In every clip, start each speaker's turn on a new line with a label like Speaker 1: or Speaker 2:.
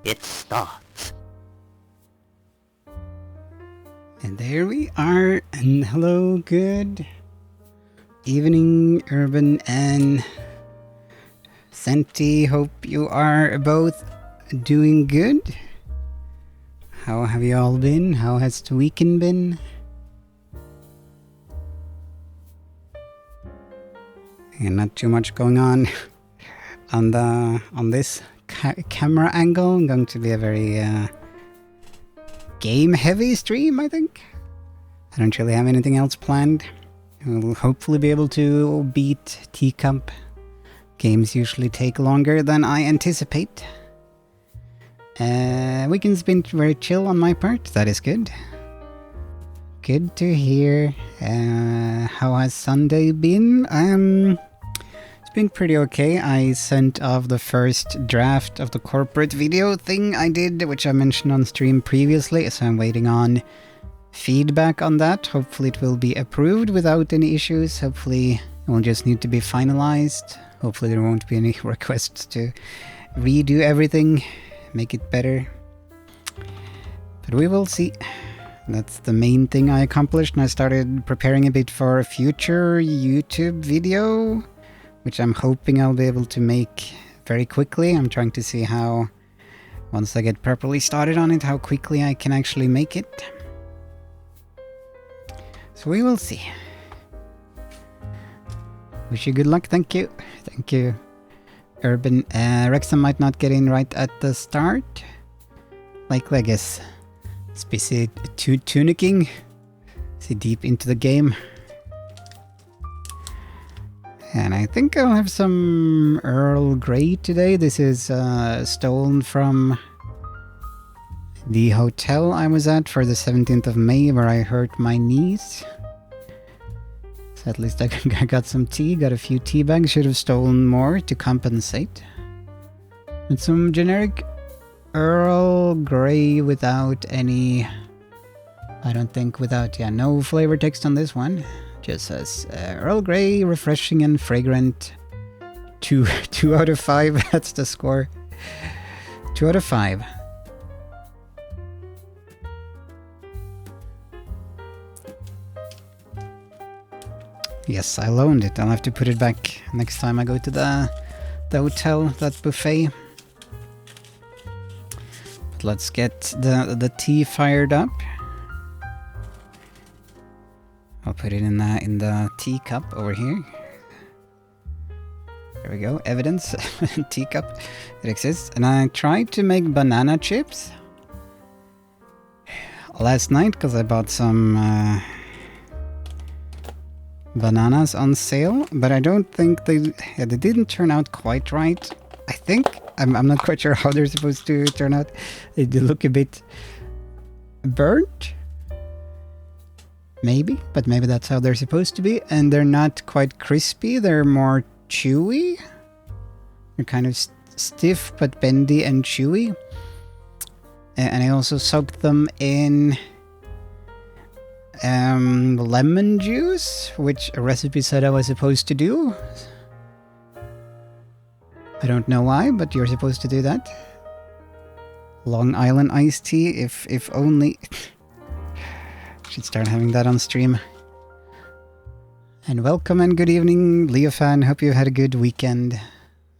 Speaker 1: it starts.
Speaker 2: And there we are, and hello, good evening, Urban and Senti. Hope you are both doing good. How have you all been? How has the weekend been? And not too much going on on this camera angle. Going to be a very game-heavy stream, I think. I don't really have anything else planned. We'll hopefully be able to beat Teacup. Games usually take longer than I anticipate. Weekend's been very chill on my part. That is good. Good to hear. How has Sunday been? It's been pretty okay. I sent off the first draft of the corporate video thing I did, which I mentioned on stream previously, so I'm waiting on feedback on that. Hopefully it will be approved without any issues. Hopefully it will just need to be finalized. Hopefully there won't be any requests to redo everything, make it better. But we will see. That's the main thing I accomplished, and I started preparing a bit for a future YouTube video, which I'm hoping I'll be able to make very quickly. I'm trying to see how, once I get properly started on it, how quickly I can actually make it. So we will see. Wish you good luck. Thank you. Thank you, Urban. Rexham might not get in right at the start. Likely, I guess. It's busy tunicking. See deep into the game. And I think I'll have some Earl Grey today. This is stolen from the hotel I was at for the 17th of May, where I hurt my knees. So at least I got some tea, got a few tea bags. Should have stolen more to compensate. And some generic Earl Grey without any... I don't think without... Yeah, no flavor text on this one. Just says Earl Grey, refreshing and fragrant. 2 out of 5. That's the score. 2 out of 5. Yes, I loaned it. I'll have to put it back next time I go to the hotel, that buffet. But let's get the tea fired up. I'll put it in the teacup over here. There we go. Evidence. Teacup. It exists. And I tried to make banana chips last night because I bought some bananas on sale, but I don't think they didn't turn out quite right. I think I'm not quite sure how they're supposed to turn out. They look a bit burnt. Maybe, but maybe that's how they're supposed to be. And they're not quite crispy, they're more chewy. They're kind of stiff but bendy and chewy. And I also soaked them in lemon juice, which a recipe said I was supposed to do. I don't know why, but you're supposed to do that. Long Island iced tea, if only... Should start having that on stream. And welcome and good evening, Leo fan. Hope you had a good weekend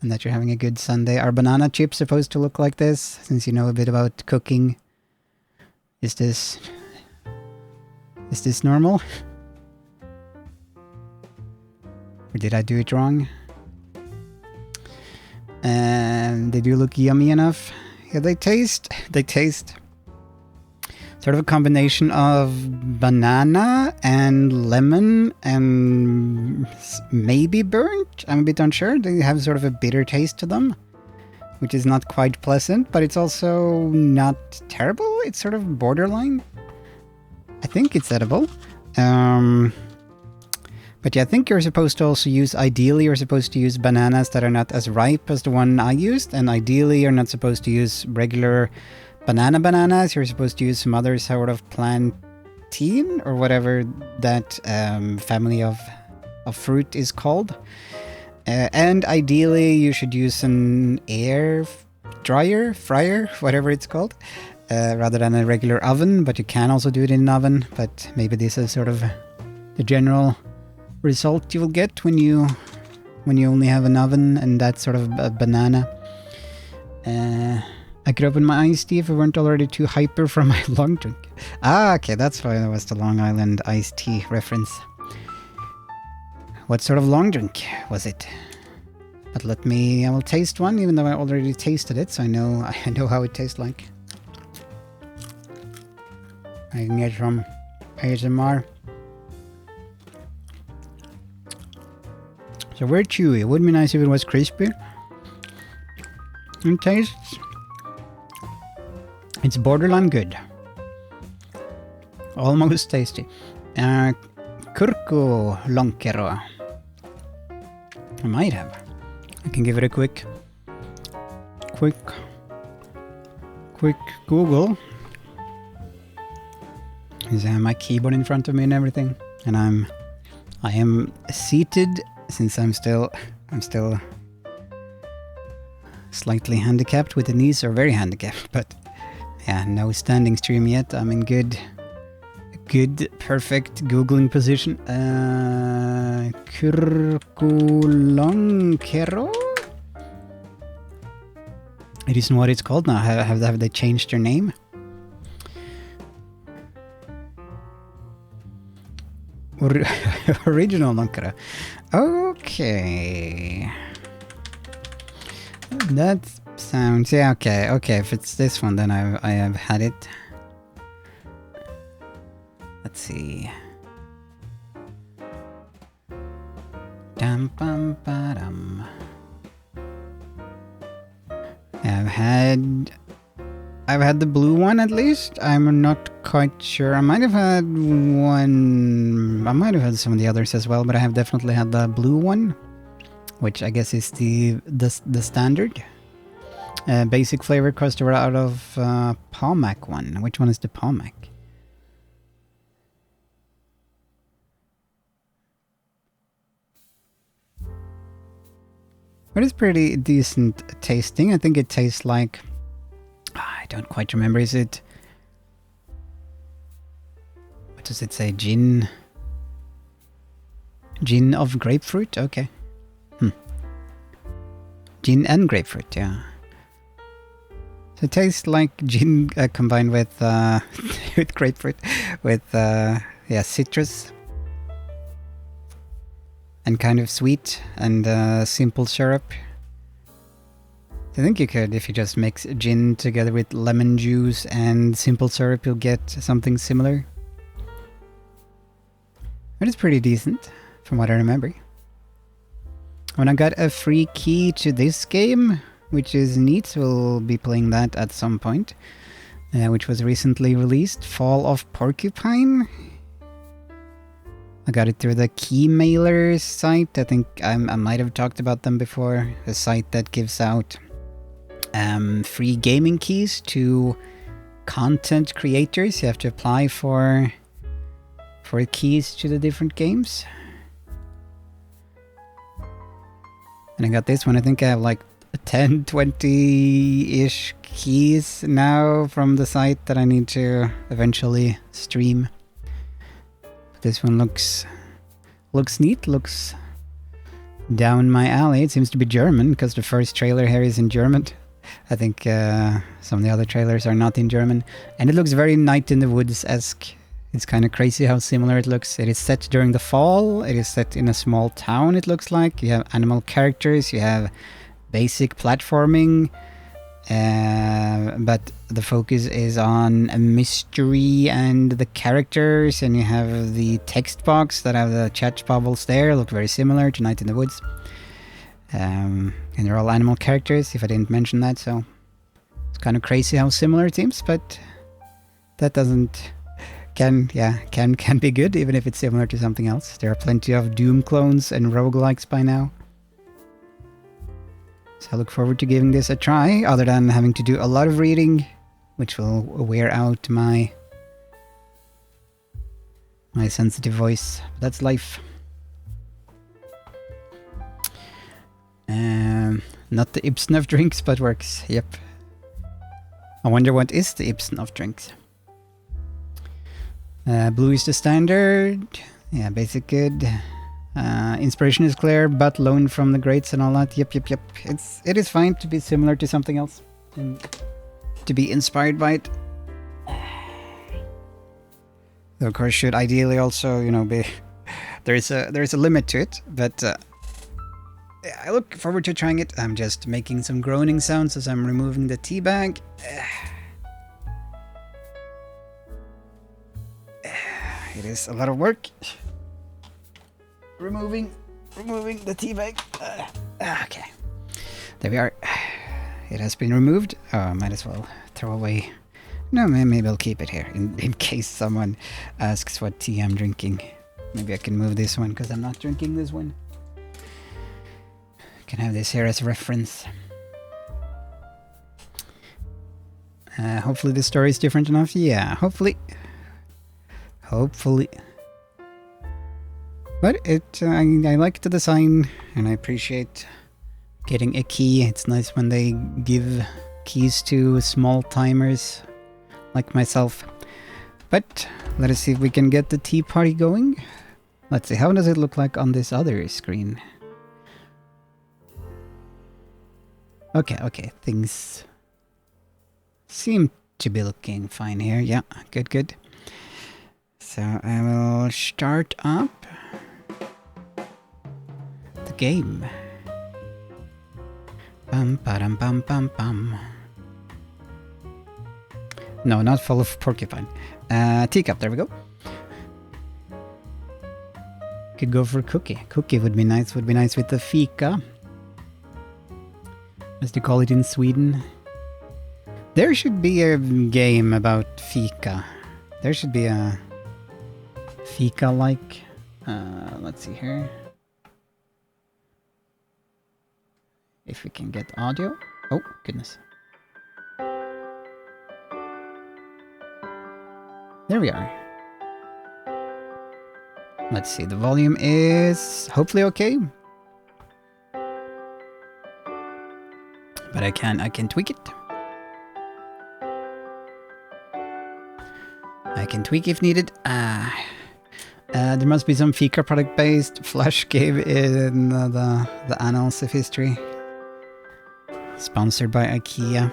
Speaker 2: and that you're having a good Sunday. Are banana chips supposed to look like this, since you know a bit about cooking? Is this normal? Or did I do it wrong? And they do look yummy enough. Yeah, they taste sort of a combination of banana and lemon and maybe burnt. I'm a bit unsure. They have sort of a bitter taste to them, which is not quite pleasant, but it's also not terrible. It's sort of borderline. I think it's edible. But yeah, I think you're supposed to also use, ideally you're supposed to use bananas that are not as ripe as the one I used, and ideally you're not supposed to use regular bananas. You're supposed to use some other sort of plantain or whatever that family of fruit is called. And ideally you should use an air fryer, whatever it's called, rather than a regular oven. But you can also do it in an oven. But maybe this is sort of the general result you will get when you only have an oven and that sort of a banana. I could open my iced tea if I weren't already too hyper from my long drink. Ah, okay, that's why that was the Long Island iced tea reference. What sort of long drink was it? But I will taste one, even though I already tasted it, so I know how it tastes like. I can get some ASMR. So very chewy. It would be nice if it was crispy. It tastes... It's borderline good. Almost tasty. Kurku lonkero. I might have. I can give it a quick Google. Because I have my keyboard in front of me and everything, and I am seated since I'm still slightly handicapped with the knees, or very handicapped, but yeah, no standing stream yet. I'm in good perfect Googling position. Kurkulongkero? It isn't what it's called now. Have they changed their name? Original Lonkera. Okay. That sounds... Yeah, okay. If it's this one, then I have had it. Let's see. Dum bum ba dum. I've had the blue one at least. I'm not quite sure. I might have had one. I might have had some of the others as well, but I have definitely had the blue one, which I guess is the standard. Basic flavor cluster out of Palmac one. Which one is the Palmac? But it's pretty decent tasting. I think it tastes like... I don't quite remember. Is it... What does it say? Gin? Gin of grapefruit? Okay. Gin and grapefruit, yeah. So it tastes like gin combined with with grapefruit, with yeah, citrus. And kind of sweet and simple syrup. I think you could, if you just mix gin together with lemon juice and simple syrup, you'll get something similar. But it's pretty decent, from what I remember. When I got a free key to this game, which is neat, we'll be playing that at some point, which was recently released, Fall of Porcupine. I got it through the Keymailer site. I think I might have talked about them before. A site that gives out free gaming keys to content creators. You have to apply for keys to the different games. And I got this one. I think I have like 10, 20-ish keys now from the site that I need to eventually stream. This one looks neat, looks down my alley. It seems to be German, because the first trailer here is in German. I think some of the other trailers are not in German. And it looks very Night in the Woods-esque. It's kind of crazy how similar it looks. It is set during the fall. It is set in a small town, it looks like. You have animal characters, you have basic platforming. But the focus is on a mystery and the characters, and you have the text box that have the chat bubbles there, look very similar to Night in the Woods. And they're all animal characters, if I didn't mention that, so it's kind of crazy how similar it seems, but that can be good, even if it's similar to something else. There are plenty of Doom clones and roguelikes by now. So I look forward to giving this a try, other than having to do a lot of reading, which will wear out my sensitive voice. But that's life. Not the Ibsen of drinks, but works. Yep. I wonder what is the Ibsen of drinks. Blue is the standard. Yeah, basic good. Inspiration is clear, but loaned from the greats and all that. Yep. It is fine to be similar to something else. And to be inspired by it. Though of course should ideally also, be there is a limit to it, but I look forward to trying it. I'm just making some groaning sounds as I'm removing the tea bag. It is a lot of work. Removing the tea bag. Okay. There we are. It has been removed. Oh, might as well throw away. No, maybe I'll keep it here in case someone asks what tea I'm drinking. Maybe I can move this one because I'm not drinking this one. Can have this here as a reference. Hopefully the story is different enough. Yeah, hopefully. But I like the design and I appreciate getting a key. It's nice when they give keys to small timers like myself. But let us see if we can get the tea party going. Let's see, how does it look like on this other screen? Okay, things seem to be looking fine here. Yeah, good. So I will start up the game. Bum ba-dum bum bum bum. No, not full of porcupine. Teacup, there we go. Could go for cookie. Cookie would be nice with the fika. As they call it in Sweden. There should be a game about fika. There should be a fika-like. Let's see here. If we can get audio. Oh, goodness. There we are. Let's see, the volume is hopefully okay. But I can tweak it. I can tweak if needed. There must be some Fika product based Flash game in the annals of history. Sponsored by IKEA.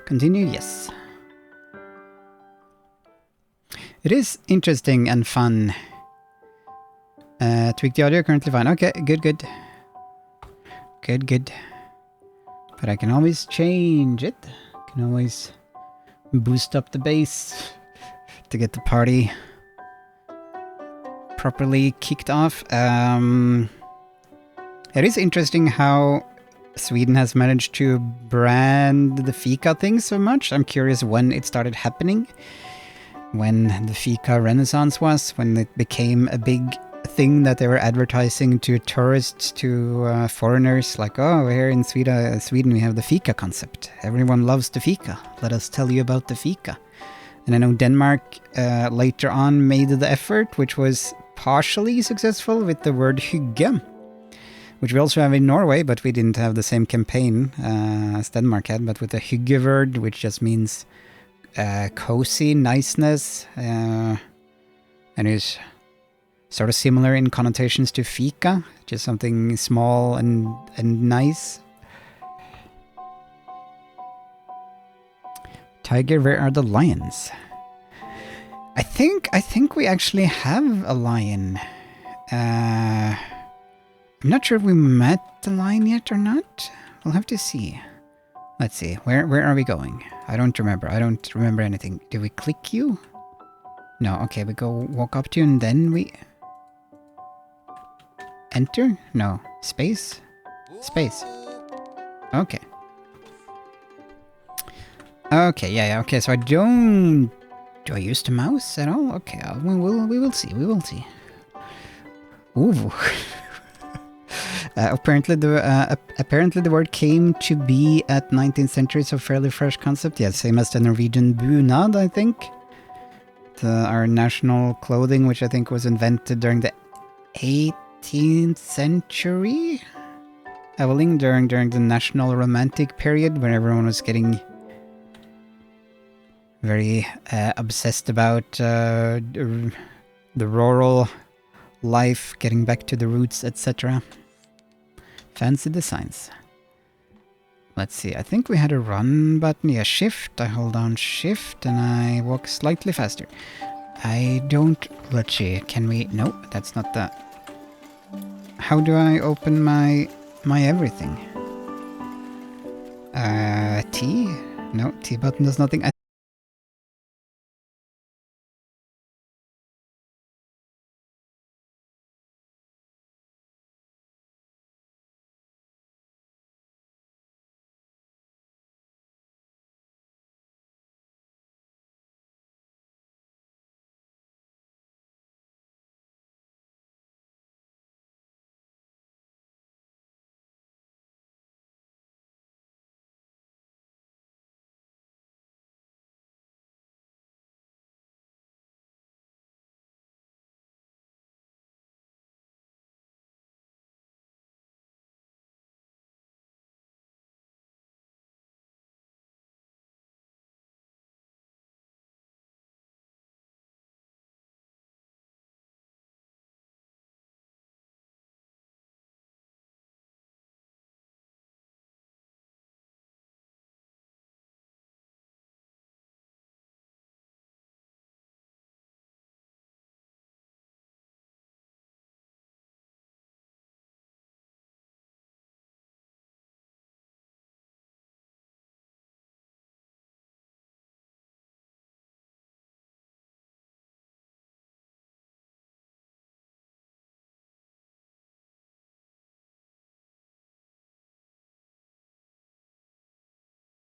Speaker 2: Continue, yes. It is interesting and fun. Tweak the audio, currently fine. Okay, good. But I can always change it. Can always boost up the bass to get the party properly kicked off. It is interesting how Sweden has managed to brand the Fika thing so much. I'm curious when it started happening. When the Fika Renaissance was, when it became a big thing that they were advertising to tourists, to foreigners, like, oh, here in Sweden we have the Fika concept. Everyone loves the Fika. Let us tell you about the Fika. And I know Denmark later on made the effort, which was partially successful with the word hygge, which we also have in Norway, but we didn't have the same campaign as Denmark had, but with the hygge word, which just means cozy, niceness, and is sort of similar in connotations to fika, just something small and nice. Tiger, where are the lions? I think we actually have a lion. I'm not sure if we met the lion yet or not. We'll have to see. Let's see. Where are we going? I don't remember. I don't remember anything. Do we click you? No. Okay, we go walk up to you and then we enter? No. Space? Space. Okay. Okay, yeah, okay, so I don't... Do I use the mouse at all? Okay, we will see, Ooh. Apparently the word came to be at 19th century, so fairly fresh concept. Yeah, same as the Norwegian bunad, I think. Our national clothing, which I think was invented during the 18th 18th century. Eveling during the National Romantic period, where everyone was getting very obsessed about the rural life, getting back to the roots, etc. Fancy designs. Let's see, I think we had a run button. Yeah, shift. I hold down shift and I walk slightly faster. I don't... Let's see, can we... No, that's not that. How do I open my everything? T? No, T button does nothing.